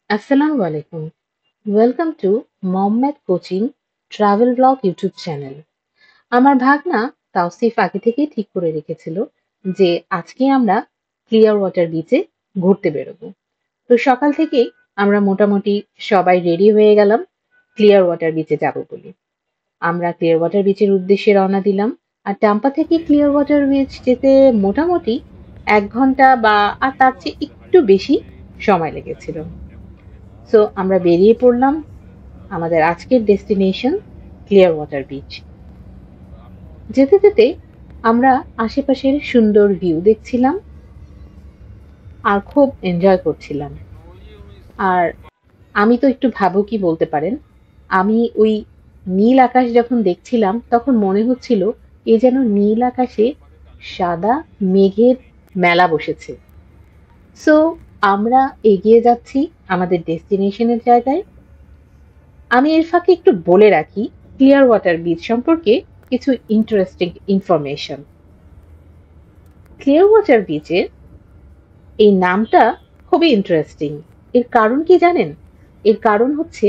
Assalamu alaikum. Welcome to Mohammed Coaching travel blog YouTube channel. আমার ভাগনা তাওসিফ আগে থেকেই ঠিক করে রেখেছিল যে আজকে আমরা ক্লিয়ার ওয়াটার বিচে ঘুরতে বেরোবো। তো সকাল থেকেই আমরা মোটামুটি সবাই রেডি হয়ে গেলাম ক্লিয়ার ওয়াটার বিচে যাব বলে। আমরা ক্লিয়ার ওয়াটার বিচের উদ্দেশ্যে রওনা দিলাম। আর টাম্পা থেকে ক্লিয়ার ওয়াটার বিচ যেতে মোটামুটি 1 ঘন্টা বা আর তার চেয়ে একটু বেশি সময় লেগেছিল। সো আমরা বেরিয়ে পড়লাম আমাদের আজকের ডেস্টিনেশন ক্লিয়ার ওয়াটার বিচ। যেতে যেতে আমরা আশেপাশের সুন্দর ভিউ দেখছিলাম আর খুব এনজয় করছিলাম। আর আমি তো একটু ভাবুকই বলতে পারেন। আমি ওই নীল আকাশ যখন দেখছিলাম তখন মনে হচ্ছিল এ যেন নীল আকাশে সাদা মেঘের মেলা বসেছে। সো আমরা এগিয়ে যাচ্ছি আমাদের ডেস্টিনেশনের জায়গায়। আমি এর ফাঁকে একটু বলে রাখি ক্লিয়ার ওয়াটার বিচ সম্পর্কে কিছু ইন্টারেস্টিং ইনফরমেশন। ক্লিয়ার ওয়াটার বিচের এই নামটা খুবই ইন্টারেস্টিং। এর কারণ কি জানেন? এর কারণ হচ্ছে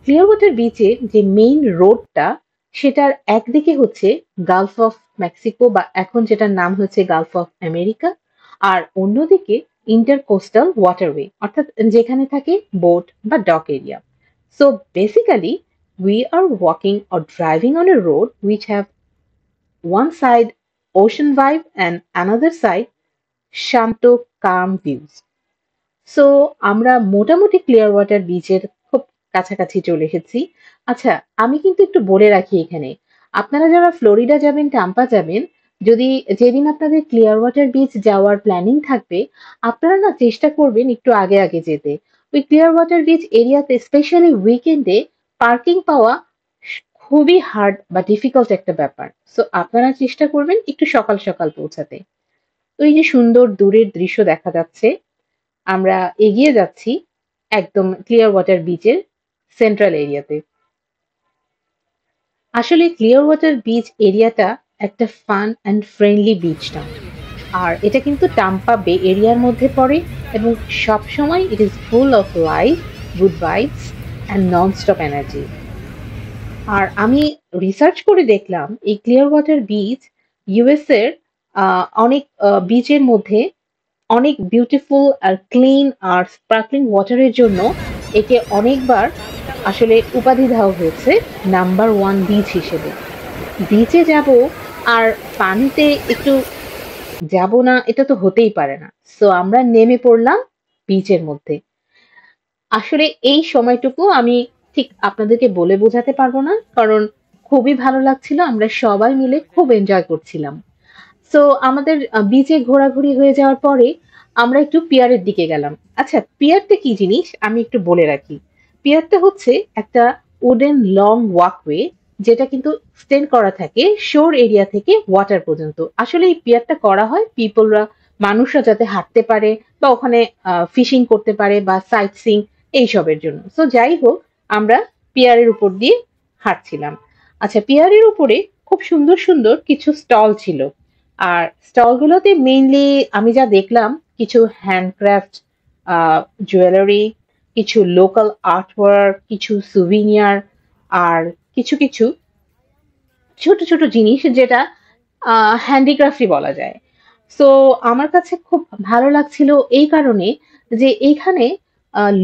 ক্লিয়ার ওয়াটার বিচে যে মেইন রোডটা সেটার একদিকে হচ্ছে গালফ অফ মেক্সিকো বা এখন যেটার নাম হচ্ছে গালফ অফ আমেরিকা, আর অন্যদিকে ইন্টারকোস্টাল ওয়াটারওয়ে অর্থাৎ যেখানে থাকে বোট বা dock area. So basically, we are walking or driving on a road which have one side ocean vibe and another side শান্ত calm views. সো আমরা মোটামুটি ক্লিয়ার ওয়াটার বিচের খুব কাছাকাছি চলে এসেছি। আচ্ছা, আমি কিন্তু একটু বলে রাখি এখানে, আপনারা যারা ফ্লোরিডা যাবেন, টাম্পা যাবেন, যদি যেদিন আপনাদের ক্লিয়ার ওয়াটার বিচ যাওয়ার প্ল্যানিং থাকবে, আপনারা না চেষ্টা করবেন একটু আগে আগে যেতে। ওই ক্লিয়ার ওয়াটার বিচ এরিয়াতে স্পেশালি উইকেন্ডে পার্কিং পাওয়া খুবই হার্ড বা ডিফিকাল্ট একটা ব্যাপার। সো আপনারা চেষ্টা করবেন একটু সকাল সকাল পৌঁছাতে। তো এই যে সুন্দর দূরের দৃশ্য দেখা যাচ্ছে, আমরা এগিয়ে যাচ্ছি একদম ক্লিয়ার ওয়াটার বিচের সেন্ট্রাল এরিয়াতে। আসলে ক্লিয়ার ওয়াটার বিচ এরিয়াটা একটা fun and friendly beach town. আর এটা কিন্তু টাম্পা বে এরিয়ার মধ্যে পড়ে এবং সবসময় it is full of life, good vibes and non stop energy. আর আমি রিসার্চ করে দেখলাম এই ক্লিয়ার ওয়াটার বিচ ইউএস এর অনেক বিচের মধ্যে অনেক বিউটিফুল আর ক্লিন আর স্পার্কলিং ওয়াটারের জন্য একে অনেকবার আসলে উপাধি দেওয়া হয়েছে নাম্বার 1 বিচ হিসেবে। বিচে যাব আর পানিতে একটু যাব না, এটা তো হতেই পারে না। সো আমরা নেমে পড়লাম বিচের মধ্যে। আসলে এই সময়টুকু আমি ঠিক আপনাদেরকে বলে বোঝাতে পারবো না, কারণ খুবই ভালো লাগছিল, আমরা সবাই মিলে খুব এনজয় করছিলাম। সো আমাদের বিচে ঘোরাঘুরি হয়ে যাওয়ার পরে আমরা একটু পিয়ারের দিকে গেলাম। আচ্ছা, পিয়ারটা কি জিনিস আমি একটু বলে রাখি। পিয়ারটা হচ্ছে একটা উডেন লং ওয়াকওয়ে যেটা কিন্তু এক্সটেন্ড করা থাকে শোর এরিয়া থেকে ওয়াটার পর্যন্ত। আসলে এই পিয়ারটা করা হয় মানুষরা যাতে হাঁটতে পারে বা ওখানে ফিশিং করতে পারে বা সাইট সিং এইসবের জন্য। সো যাই হোক, আমরা পিয়ারের উপর দিয়ে হাঁটছিলাম। আচ্ছা, পিয়ারের উপরে খুব সুন্দর সুন্দর কিছু স্টল ছিল। আর স্টলগুলোতে মেইনলি আমি যা দেখলাম কিছু হ্যান্ডক্রাফট জুয়েলারি, কিছু লোকাল আর্টওয়ার্ক, কিছু সুভিনিয়ার, আর কিছু কিছু ছোট ছোট জিনিস যেটা হ্যান্ডিক্রাফটই বলা যায়। সো আমার কাছে খুব ভালো লাগছিল এই কারণে যে এইখানে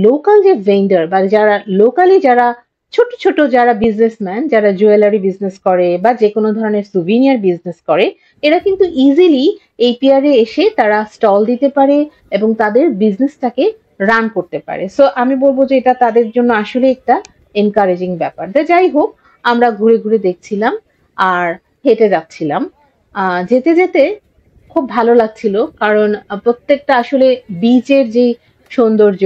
লোকাল যে ভেন্ডার বা যারা লোকালি যারা ছোট ছোট যারা বিজনেসম্যান, যারা জুয়েলারি বিজনেস করে বা যে কোনো ধরনের সুভিনিয়ার বিজনেস করে, এরা কিন্তু ইজিলি এই পিয়ারে এসে তারা স্টল দিতে পারে এবং তাদের বিজনেসটাকে রান করতে পারে। সো আমি বলবো যে এটা তাদের জন্য আসলে একটা এনকারেজিং ব্যাপার। তা যাই হোক, আমরা ঘুরে ঘুরে দেখছিলাম আর হেঁটে যাচ্ছিলাম। যেতে যেতে খুব ভালো লাগছিল, কারণ প্রত্যেকটা আসলে বিচের যে সৌন্দর্য,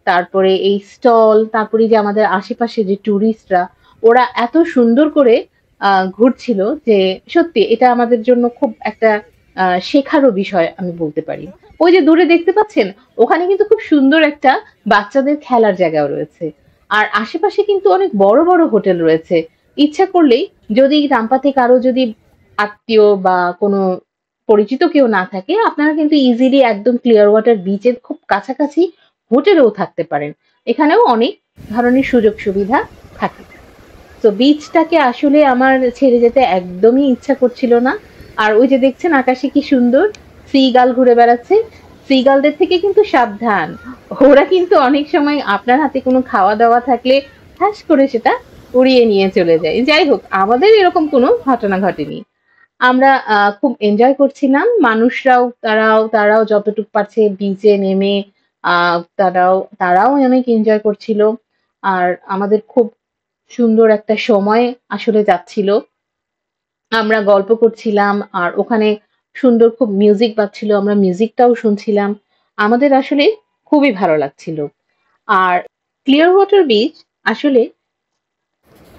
তারপরে এই স্টল, তারপরে যে আমাদের আশেপাশে যে টুরিস্টরা ওরা এত সুন্দর করে ঘুরছিল যে সত্যি এটা আমাদের জন্য খুব একটা শেখারও বিষয় আমি বলতে পারি। ওই যে দূরে দেখতে পাচ্ছেন, ওখানে কিন্তু খুব সুন্দর একটা বাচ্চাদের খেলার জায়গাও রয়েছে। আর আশেপাশে কিন্তু অনেক বড় বড় হোটেল রয়েছে। ইচ্ছা করলেই, যদি রামপাতে কারো যদি আত্মীয় বা কোনো পরিচিত কেউ না থাকে, আপনারা কিন্তু ইজিলি একদম ক্লিয়ার ওয়াটার বিচের খুব কাছাকাছি হোটেলেও থাকতে পারেন। এখানেও অনেক ধরনের সুযোগ সুবিধা থাকে। তো বিচটাকে আসলে আমার ছেড়ে যেতে একদমই ইচ্ছা করছিল না। আর ওই যে দেখছেন আকাশে কি সুন্দর সি-গাল ঘুরে বেড়াচ্ছে। সি-গালদের থেকে কিন্তু সাবধান। ওরা কিন্তু অনেক সময় আপনার হাতে কোনো খাওয়া-দাওয়া থাকলে ঠাস করে সেটা উড়িয়ে নিয়ে চলে যায়। যাই হোক, আমাদের এরকম কোনো ঘটনা ঘটেনি। আমরা খুব এনজয় করছিলাম। মানুষরাও তারাও যতটুকু পারছে বিচে নেমে আ তারাও অনেক এনজয় করছিল। আর আমাদের খুব সুন্দর একটা সময় আসলে যাচ্ছিল। আমরা গল্প করছিলাম আর ওখানে সুন্দর খুব মিউজিক বাজছিল। আমরা মিউজিকটাও শুনছিলাম। আমাদের আসলে খুবই ভালো লাগছিল। আর ক্লিয়ার ওয়াটার বিচ আসলে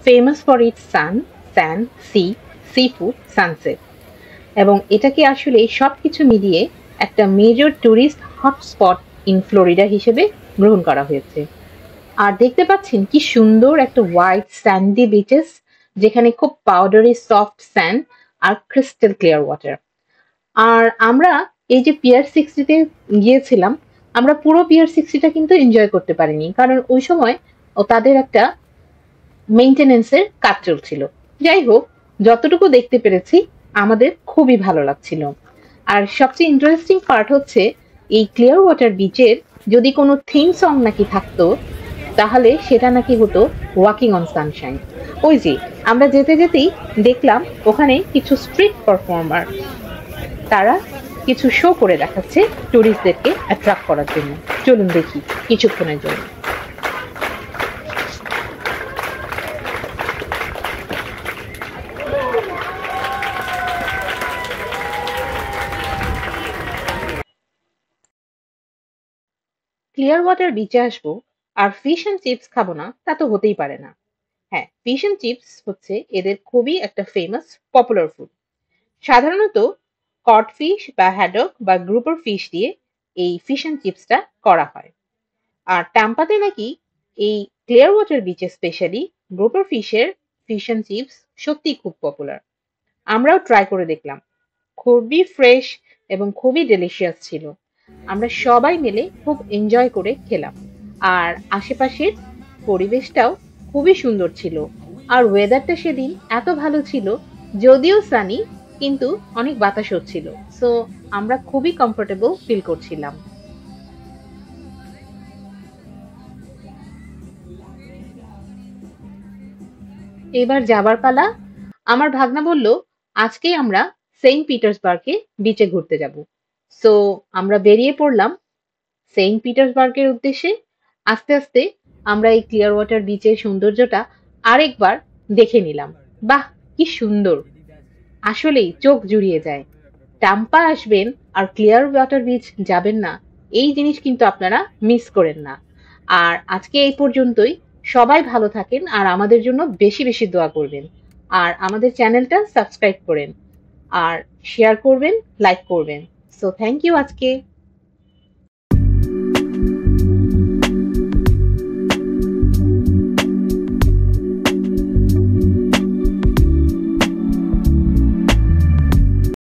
famous for its sand, seafood, sunset. এবং এটাকে আসলে সবকিছু মিলিয়ে একটা major tourist hotspot in Florida হিসেবে গ্রহণ করা হয়েছে। আর দেখতে পাচ্ছেন কি সুন্দর একটা হোয়াইট স্যান্ডি বিচেস, যেখানে খুব পাউডারি সফট স্যান্ড আর ক্রিস্টাল ক্লিয়ার ওয়াটার। আর আমরা এই যে পিয়ার 60 তে গিয়েছিলাম, আমরা পুরো পিয়ার 60টা কিন্তু এনজয় করতে পারিনি, কারণ ওই সময় তাদের একটা মেইনটেনেন্সের কাজ চলছিল। যাই হোক, যতটুকু দেখতে পেরেছি আমাদের খুবই ভালো লাগছিল। আর সবচেয়ে ইন্টারেস্টিং পার্ট হচ্ছে এই ক্লিয়ার ওয়াটার বিচের যদি কোনো থিম সং নাকি থাকতো, তাহলে সেটা নাকি হতো ওয়াকিং অন সানশাইন। ওই যে আমরা যেতে যেতেই দেখলাম ওখানে কিছু স্ট্রিট পারফর্মার, তারা কিছু শো করে দেখাচ্ছে টুরিস্টদেরকে অ্যাট্রাক্ট করার জন্য। চলুন দেখি কিছুক্ষণের জন্য। ক্লিয়ার ওয়াটার বিচে আসবো আর ফিশ অ্যান্ড চিপস খাবো না, তা তো হতেই পারে না। হ্যাঁ, ফিশ অ্যান্ড চিপস হচ্ছে এদের খুবই একটা ফেমাস পপুলার ফুড। সাধারণত কড ফিশ বা হ্যাডক বা গ্রুপার ফিশ দিয়ে এই ফিশ অ্যান্ড চিপসটা করা হয়। আর টাম্পাতে নাকি এই ক্লিয়ার ওয়াটার বিচে স্পেশালি গ্রুপার ফিশের ফিশ অ্যান্ড চিপস সত্যিই খুব পপুলার। আমরাও ট্রাই করে দেখলাম। খুবই ফ্রেশ এবং খুবই ডেলিশিয়াস ছিল। আমরা সবাই মিলে খুব এনজয় করে খেলাম। আর আশেপাশের পরিবেশটাও খুবই সুন্দর ছিল। আর ওয়েদারটা সেদিন এত ভালো ছিল, যদিও সানি, কিন্তু অনেক বাতাস হচ্ছিল। সো আমরা খুবই কমফোর্টেবল ফিল করছিলাম। এবার যাবার পালা। আমার ভাগনা বলল আজকেই আমরা সেন্ট পিটার্সবার্গে বিচে ঘুরতে যাব। সো আমরা বেরিয়ে পড়লাম সেন্ট পিটার্সবার্গের উদ্দেশ্যে। আস্তে আস্তে আমরা এই ক্লিয়ার ওয়াটার বিচের সৌন্দর্যটা আরেকবার দেখে নিলাম। বাহ, কি সুন্দর! আসলেই চোখ জুড়িয়ে যায়। টাম্পা আসবেন আর ক্লিয়ার ওয়াটার বিচ যাবেন না, এই জিনিস কিন্তু আপনারা মিস করেন না। আর আজকে এই পর্যন্তই। সবাই ভালো থাকেন আর আমাদের জন্য বেশি বেশি দোয়া করবেন। আর আমাদের চ্যানেলটা সাবস্ক্রাইব করেন আর শেয়ার করবেন, লাইক করবেন। সো থ্যাংক ইউ আজকে।